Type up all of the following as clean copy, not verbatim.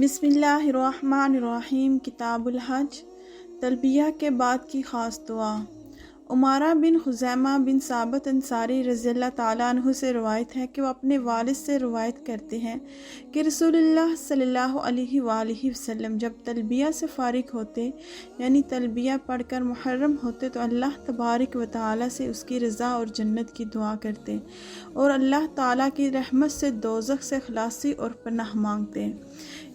بسم اللہ الرحمن الرحیم۔ کتاب الحج، تلبیہ کے بعد کی خاص دعا۔ عمارہ بن خزیمہ بن ثابت انصاری رضی اللہ تعالیٰ عنہ سے روایت ہے کہ وہ اپنے والد سے روایت کرتے ہیں کہ رسول اللہ صلی اللہ علیہ وآلہ وسلم جب تلبیہ سے فارغ ہوتے، یعنی تلبیہ پڑھ کر محرم ہوتے، تو اللہ تبارک و تعالیٰ سے اس کی رضا اور جنت کی دعا کرتے اور اللہ تعالیٰ کی رحمت سے دوزخ سے خلاصی اور پناہ مانگتے۔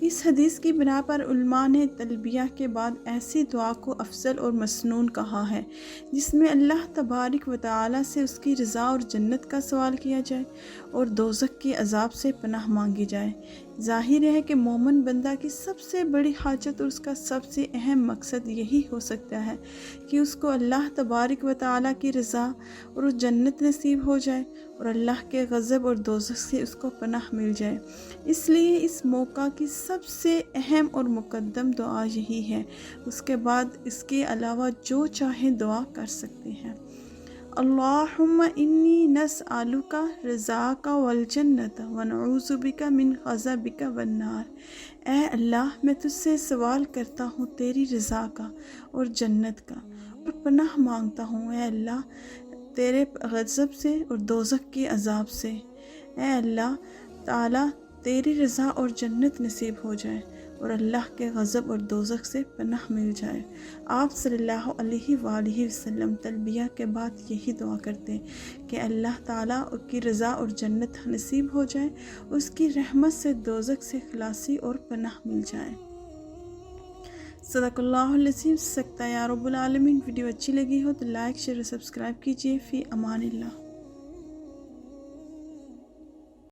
اس حدیث کی بنا پر علماء نے تلبیہ کے بعد ایسی دعا کو افضل اور مسنون کہا ہے جس میں اللہ تبارک و تعالیٰ سے اس کی رضا اور جنت کا سوال کیا جائے اور دوزخ کے عذاب سے پناہ مانگی جائے۔ ظاہر ہے کہ مومن بندہ کی سب سے بڑی حاجت اور اس کا سب سے اہم مقصد یہی ہو سکتا ہے کہ اس کو اللہ تبارک و تعالیٰ کی رضا اور جنت نصیب ہو جائے اور اللہ کے غضب اور دوزخ سے اس کو پناہ مل جائے۔ اس لیے اس موقع کی سب سے اہم اور مقدم دعا یہی ہے۔ اس کے بعد اس کے علاوہ جو چاہیں دعا کر سکتے ہیں۔ اللہم انی نسألک رضاک والجنت ونعوذ بک من غضبک والنار۔ اے اللہ، میں تجھ سے سوال کرتا ہوں تیری رضا کا اور جنت کا، اور پناہ مانگتا ہوں اے اللہ تیرے غضب سے اور دوزخ کے عذاب سے۔ اے اللہ تعالیٰ، تیری رضا اور جنت نصیب ہو جائے اور اللہ کے غضب اور دوزخ سے پناہ مل جائے۔ آپ صلی اللہ علیہ وآلہ وسلم تلبیہ کے بعد یہی دعا کرتے کہ اللہ تعالیٰ کی رضا اور جنت نصیب ہو جائے، اس کی رحمت سے دوزخ سے خلاصی اور پناہ مل جائے۔ صدق اللہ العظیم۔ سکتا یا رب العالمین۔ ویڈیو اچھی لگی ہو تو لائک، شیئر اور سبسکرائب کیجیے۔ فی امان اللہ۔